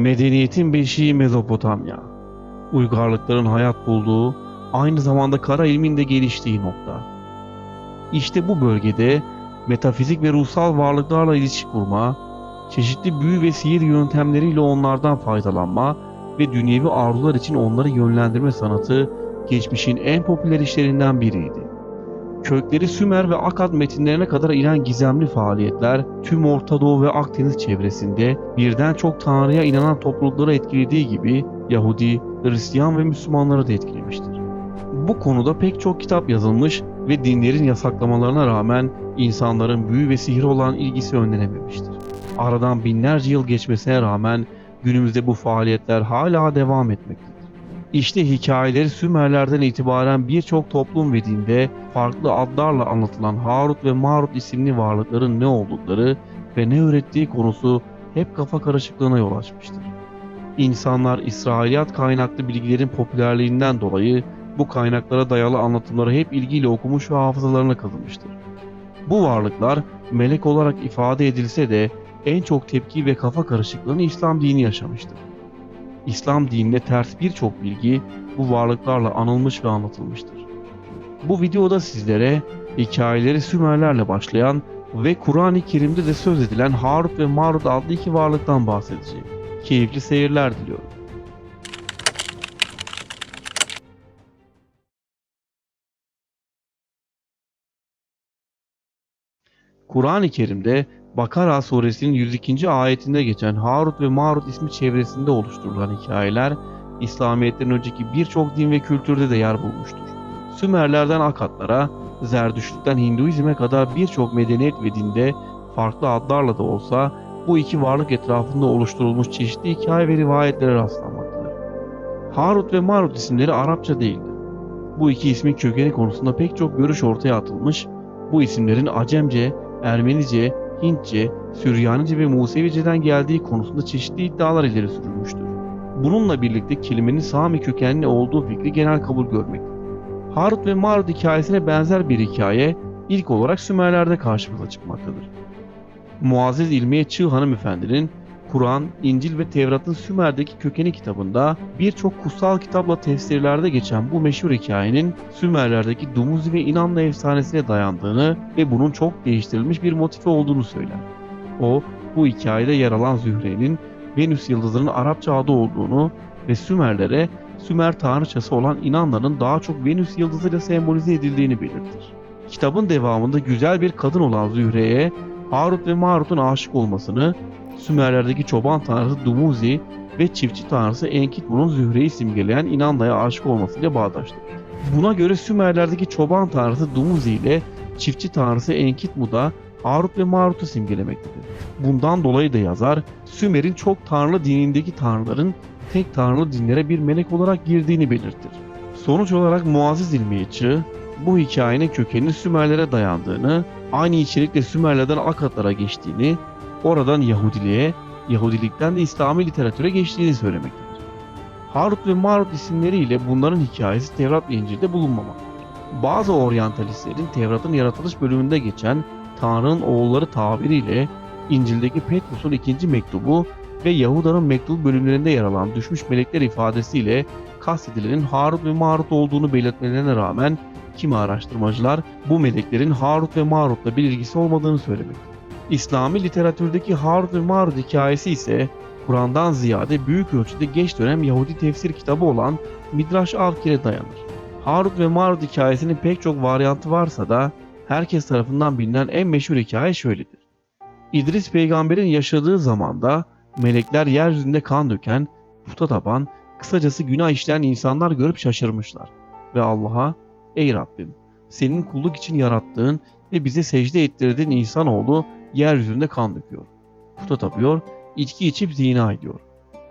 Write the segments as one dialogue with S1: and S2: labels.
S1: Medeniyetin beşiği Mezopotamya. Uygarlıkların hayat bulduğu, aynı zamanda kara ilmin de geliştiği nokta. İşte bu bölgede metafizik ve ruhsal varlıklarla ilişki kurma, çeşitli büyü ve sihir yöntemleriyle onlardan faydalanma ve dünyevi arzular için onları yönlendirme sanatı geçmişin en popüler işlerinden biriydi. Kökleri Sümer ve Akkad metinlerine kadar inen gizemli faaliyetler tüm Orta Doğu ve Akdeniz çevresinde birden çok Tanrı'ya inanan toplulukları etkilediği gibi Yahudi, Hristiyan ve Müslümanları da etkilemiştir. Bu konuda pek çok kitap yazılmış ve dinlerin yasaklamalarına rağmen insanların büyü ve sihir olan ilgisi önlenememiştir. Aradan binlerce yıl geçmesine rağmen günümüzde bu faaliyetler hala devam etmektedir. İşte hikayeleri Sümerlerden itibaren birçok toplum ve dinde farklı adlarla anlatılan Harut ve Marut isimli varlıkların ne oldukları ve ne öğrettiği konusu hep kafa karışıklığına yol açmıştır. İnsanlar İsrailiyat kaynaklı bilgilerin popülerliğinden dolayı bu kaynaklara dayalı anlatımları hep ilgiyle okumuş ve hafızalarına kazınmıştır. Bu varlıklar melek olarak ifade edilse de en çok tepki ve kafa karışıklığını İslam dini yaşamıştır. İslam dininde ters birçok bilgi bu varlıklarla anılmış ve anlatılmıştır. Bu videoda sizlere hikayeleri Sümerlerle başlayan ve Kur'an-ı Kerim'de de söz edilen Harut ve Marut adlı iki varlıktan bahsedeceğim. Keyifli seyirler diliyorum. Kur'an-ı Kerim'de Bakara suresinin 102. ayetinde geçen Harut ve Marut ismi çevresinde oluşturulan hikayeler İslamiyet'ten önceki birçok din ve kültürde de yer bulmuştur. Sümerlerden Akatlara, Zerdüştlükten Hinduizm'e kadar birçok medeniyet ve dinde farklı adlarla da olsa bu iki varlık etrafında oluşturulmuş çeşitli hikaye ve rivayetlere rastlanmaktadır. Harut ve Marut isimleri Arapça değildir. Bu iki ismin kökeni konusunda pek çok görüş ortaya atılmış, bu isimlerin Acemce, Ermenice, Hintçe, Süryanice ve Musevice'den geldiği konusunda çeşitli iddialar ileri sürülmüştür. Bununla birlikte kelimenin Sami kökenli olduğu fikri genel kabul görmektedir. Harut ve Marut hikayesine benzer bir hikaye ilk olarak Sümerler'de karşımıza çıkmaktadır. Muazzez İlmiye Çığ hanımefendinin Kur'an, İncil ve Tevrat'ın Sümer'deki kökeni kitabında birçok kutsal kitapla tefsirlerde geçen bu meşhur hikayenin Sümerler'deki Dumuzi ve İnanna efsanesine dayandığını ve bunun çok değiştirilmiş bir motifi olduğunu söyler. O, bu hikayede yer alan Zühre'nin Venüs yıldızının Arapça adı olduğunu ve Sümerlere Sümer tanrıçası olan İnanna'nın daha çok Venüs yıldızıyla sembolize edildiğini belirtir. Kitabın devamında güzel bir kadın olan Zühre'ye Harut ve Marut'un aşık olmasını, Sümerlerdeki çoban tanrısı Dumuzi ve çiftçi tanrısı Enkitmu'nun Zühre'yi simgeleyen İnanna'ya aşık olmasıyla bağdaştırır. Buna göre Sümerlerdeki çoban tanrısı Dumuzi ile çiftçi tanrısı Enkitmu da Harut ve Marut'u simgelemektedir. Bundan dolayı da yazar, Sümer'in çok tanrılı dinindeki tanrıların tek tanrılı dinlere bir melek olarak girdiğini belirtir. Sonuç olarak Muazzez İlmiye Çığ, bu hikayenin kökeninin Sümerlere dayandığını, aynı içerikle Sümerlerden Akatlara geçtiğini, oradan Yahudiliğe, Yahudilikten de İslami literatüre geçtiğini söylemektedir. Harut ve Marut isimleriyle bunların hikayesi Tevrat ve İncil'de bulunmamaktadır. Bazı oryantalistlerin Tevrat'ın yaratılış bölümünde geçen Tanrı'nın oğulları tabiriyle İncil'deki Petrus'un 2. mektubu ve Yahuda'nın mektubu bölümlerinde yer alan düşmüş melekler ifadesiyle kastedilenin Harut ve Marut olduğunu belirtmelerine rağmen kimi araştırmacılar bu meleklerin Harut ve Marut'la bir ilgisi olmadığını söylemektedir. İslami literatürdeki Harut ve Marut hikayesi ise Kur'an'dan ziyade büyük ölçüde geç dönem Yahudi tefsir kitabı olan Midrash Alkir'e dayanır. Harut ve Marut hikayesinin pek çok varyantı varsa da herkes tarafından bilinen en meşhur hikaye şöyledir. İdris peygamberin yaşadığı zamanda melekler yeryüzünde kan döken, puta tapan, kısacası günah işleyen insanlar görüp şaşırmışlar ve Allah'a "Ey Rabbim, senin kulluk için yarattığın ve bize secde ettirdiğin insanoğlu yeryüzünde kan döküyor, puta tapıyor, içki içip zina ediyor.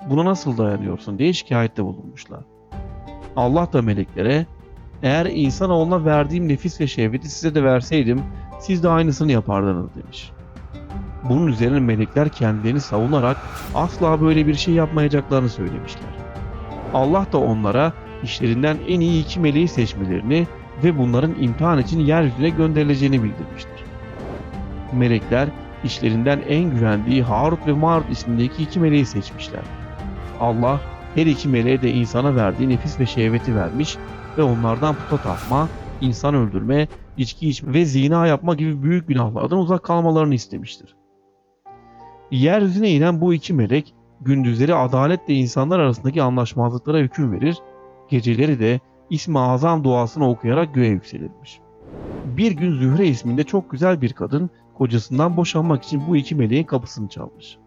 S1: Buna nasıl dayanıyorsun?" diye şikayette bulunmuşlar. Allah da meleklere "Eğer insanoğluna verdiğim nefis ve şehveti size de verseydim, siz de aynısını yapardınız" demiş. Bunun üzerine melekler kendilerini savunarak asla böyle bir şey yapmayacaklarını söylemişler. Allah da onlara işlerinden en iyi 2 meleği seçmelerini ve bunların imtihan için yeryüzüne gönderileceğini bildirmiştir. Melekler işlerinden en güvendiği Harut ve Marut ismindeki 2 meleği seçmişler. Allah her iki meleğe de insana verdiği nefis ve şehveti vermiş ve onlardan puta tapma, insan öldürme, içki içme ve zina yapma gibi büyük günahlardan uzak kalmalarını istemiştir. Yeryüzüne inen bu iki melek gündüzleri adaletle insanlar arasındaki anlaşmazlıklara hüküm verir, geceleri de İsmi Azam duasını okuyarak göğe yükselirmiş. Bir gün Zühre isminde çok güzel bir kadın kocasından boşanmak için bu iki meleğin kapısını çalmış.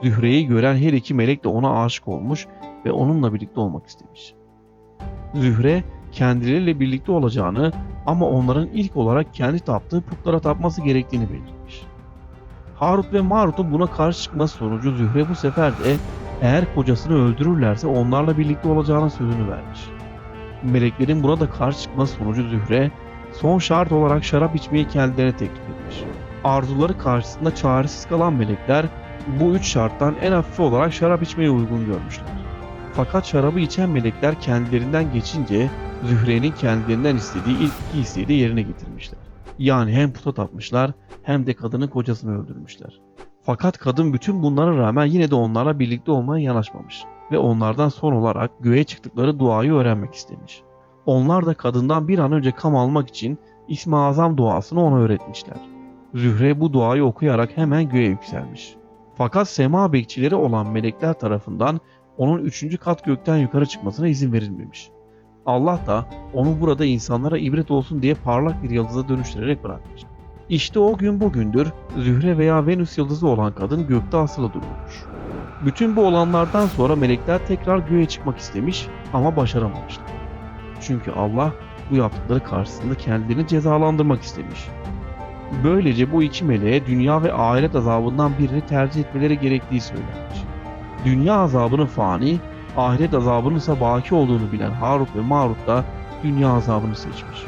S1: Zühre'yi gören her iki melek de ona aşık olmuş ve onunla birlikte olmak istemiş. Zühre kendileriyle birlikte olacağını ama onların ilk olarak kendi taptığı putlara tapması gerektiğini belirtmiş. Harut ve Marut'un buna karşı çıkması sonucu Zühre bu sefer de eğer kocasını öldürürlerse onlarla birlikte olacağına sözünü vermiş. Meleklerin buna da karşı çıkması sonucu Zühre son şart olarak şarap içmeyi kendilerine teklif etmiş. Arzuları karşısında çaresiz kalan melekler bu üç şarttan en hafifi olarak şarap içmeyi uygun görmüşler. Fakat şarabı içen melekler kendilerinden geçince Zühre'nin kendilerinden istediği ilk iki isteği de yerine getirmişler. Yani hem puta tapmışlar hem de kadının kocasını öldürmüşler. Fakat kadın bütün bunlara rağmen yine de onlarla birlikte olmaya yanaşmamış ve onlardan son olarak göğe çıktıkları duayı öğrenmek istemiş. Onlar da kadından bir an önce kam almak için İsmi Azam duasını ona öğretmişler. Zühre bu duayı okuyarak hemen göğe yükselmiş. Fakat sema bekçileri olan melekler tarafından onun 3. kat gökten yukarı çıkmasına izin verilmemiş. Allah da onu burada insanlara ibret olsun diye parlak bir yıldıza dönüştürerek bırakmış. İşte o gün bugündür Zühre veya Venüs yıldızı olan kadın gökte asılı duruyormuş. Bütün bu olanlardan sonra melekler tekrar göğe çıkmak istemiş ama başaramamışlar. Çünkü Allah bu yaptıkları karşısında kendilerini cezalandırmak istemiş. Böylece bu iki meleğe dünya ve ahiret azabından birini tercih etmeleri gerektiği söylenmiş. Dünya azabının fani, ahiret azabının ise baki olduğunu bilen Harut ve Marut da dünya azabını seçmiş.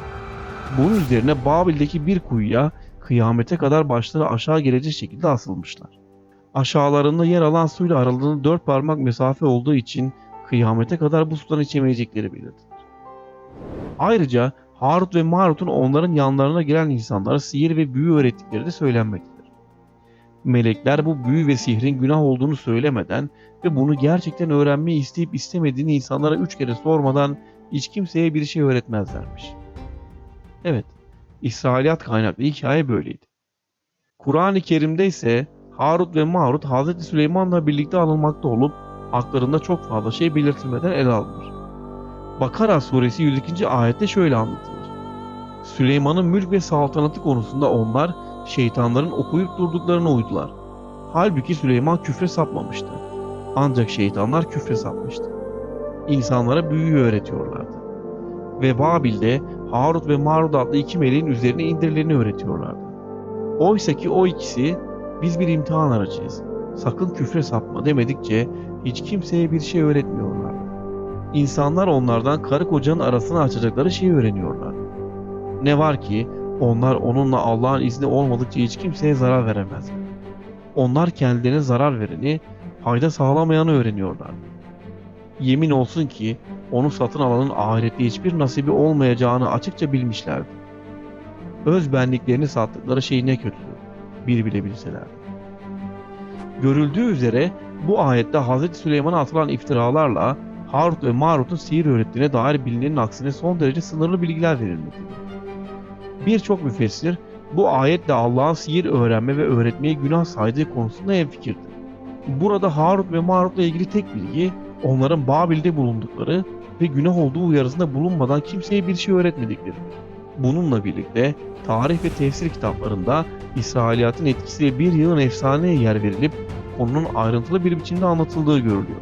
S1: Bunun üzerine Babil'deki bir kuyuya kıyamete kadar başları aşağı gelecek şekilde asılmışlar. Aşağılarında yer alan suyla aralığında 4 parmak mesafe olduğu için kıyamete kadar bu sudan içemeyecekleri belirtilir. Ayrıca Harut ve Marut'un onların yanlarına gelen insanlara sihir ve büyü öğrettikleri de söylenmektedir. Melekler bu büyü ve sihrin günah olduğunu söylemeden ve bunu gerçekten öğrenmeyi isteyip istemediğini insanlara 3 kere sormadan hiç kimseye bir şey öğretmezlermiş. Evet, İsrailiyat kaynaklı hikaye böyleydi. Kur'an-ı Kerim'de ise Harut ve Marut Hz. Süleyman'la birlikte anılmakta olup haklarında çok fazla şey belirtilmeden ele alınır. Bakara suresi 102. ayette şöyle anlatılır. Süleyman'ın mülk ve saltanatı konusunda onlar şeytanların okuyup durduklarına uydular. Halbuki Süleyman küfre sapmamıştı. Ancak şeytanlar küfre sapmıştı. İnsanlara büyüyü öğretiyorlardı. Ve Babil'de Harut ve Marut adlı iki meleğin üzerine indirilerini öğretiyorlardı. Oysa ki o ikisi biz bir imtihan aracıyız. Sakın küfre sapma demedikçe hiç kimseye bir şey öğretmiyorlardı. İnsanlar onlardan karı kocanın arasını açacakları şeyi öğreniyorlardı. Ne var ki onlar onunla Allah'ın izni olmadıkça hiç kimseye zarar veremezler. Onlar kendilerine zarar vereni, fayda sağlamayanı öğreniyorlardı. Yemin olsun ki onu satın alanın ahirette hiçbir nasibi olmayacağını açıkça bilmişlerdi. Öz benliklerini sattıkları şey ne kötüdür, bir bile bilselerdi. Görüldüğü üzere bu ayette Hz. Süleyman'a atılan iftiralarla Harut ve Marut'un sihir öğrettiğine dair bilinenin aksine son derece sınırlı bilgiler verilmektedir. Birçok müfessir bu ayetle Allah'ın sihir öğrenme ve öğretmeyi günah saydığı konusunda hemfikirdir. Burada Harut ve Marut'la ilgili tek bilgi onların Babil'de bulundukları ve günah olduğu uyarısında bulunmadan kimseye bir şey öğretmedikleridir. Bununla birlikte tarih ve tefsir kitaplarında İsrailiyatın etkisiyle bir yığın efsaneye yer verilip konunun ayrıntılı bir biçimde anlatıldığı görülüyor.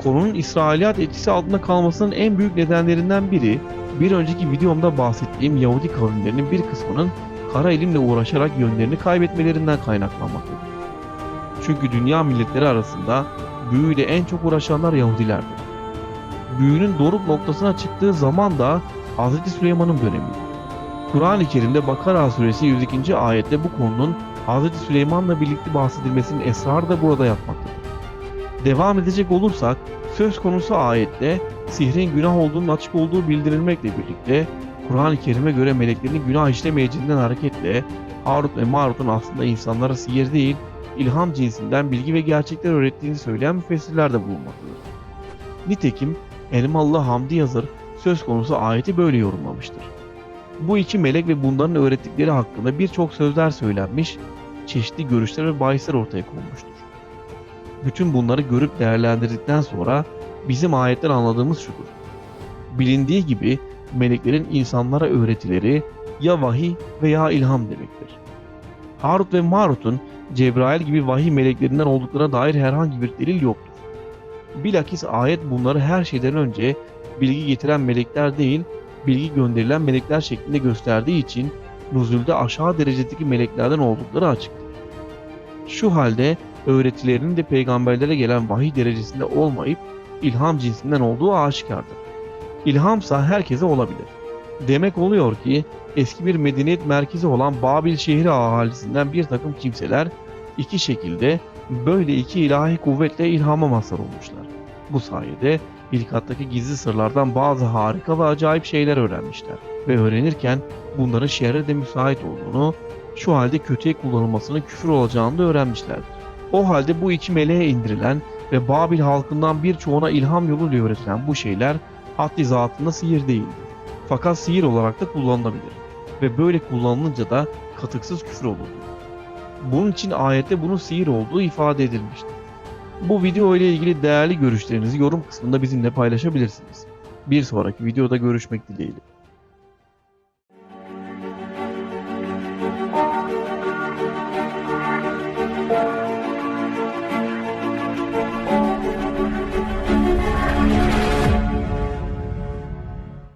S1: Konunun İsrailiyat etkisi altında kalmasının en büyük nedenlerinden biri, bir önceki videomda bahsettiğim Yahudi kavimlerinin bir kısmının kara ilimle uğraşarak yönlerini kaybetmelerinden kaynaklanmaktadır. Çünkü dünya milletleri arasında büyüyle en çok uğraşanlar Yahudilerdir. Büyünün doruk noktasına çıktığı zaman da Hz. Süleyman'ın dönemidir. Kur'an-ı Kerim'de Bakara suresi 102. ayette bu konunun Hz. Süleyman'la birlikte bahsedilmesinin esrarı da burada yatmaktadır. Devam edecek olursak, söz konusu ayette sihrin günah olduğunun açık olduğu bildirilmekle birlikte Kur'an-ı Kerim'e göre meleklerin günah işlemeyeceğinden hareketle Harut ve Marut'un aslında insanlara sihir değil, ilham cinsinden bilgi ve gerçekler öğrettiğini söyleyen müfessirler de bulunmaktadır. Nitekim Elmalılı Hamdi Yazır söz konusu ayeti böyle yorumlamıştır. Bu iki melek ve bunların öğrettikleri hakkında birçok sözler söylenmiş, çeşitli görüşler ve bahisler ortaya konmuştur. Bütün bunları görüp değerlendirdikten sonra bizim ayetten anladığımız şudur. Bilindiği gibi meleklerin insanlara öğretileri ya vahiy veya ilham demektir. Harut ve Marut'un Cebrail gibi vahiy meleklerinden olduklarına dair herhangi bir delil yoktur. Bilakis ayet bunları her şeyden önce bilgi getiren melekler değil, bilgi gönderilen melekler şeklinde gösterdiği için nuzulde aşağı derecedeki meleklerden oldukları açıktır. Şu halde öğretilerinin de peygamberlere gelen vahiy derecesinde olmayıp ilham cinsinden olduğu aşikardır. İlhamsa herkese olabilir. Demek oluyor ki eski bir medeniyet merkezi olan Babil şehri ahalisinden bir takım kimseler iki şekilde böyle iki ilahi kuvvetle ilhama mazhar olmuşlar. Bu sayede hilkattaki gizli sırlardan bazı harika ve acayip şeyler öğrenmişler ve öğrenirken bunların şerre de müsait olduğunu, şu halde kötüye kullanılmasının küfür olacağını da öğrenmişlerdir. O halde bu iki meleğe indirilen ve Babil halkından birçoğuna ilham yoluyla öğretilen bu şeyler haddi zatında sihir değildir. Fakat sihir olarak da kullanılabilir ve böyle kullanılınca da katıksız küfür olur. Bunun için ayette bunun sihir olduğu ifade edilmiştir. Bu video ile ilgili değerli görüşlerinizi yorum kısmında bizimle paylaşabilirsiniz. Bir sonraki videoda görüşmek dileğiyle.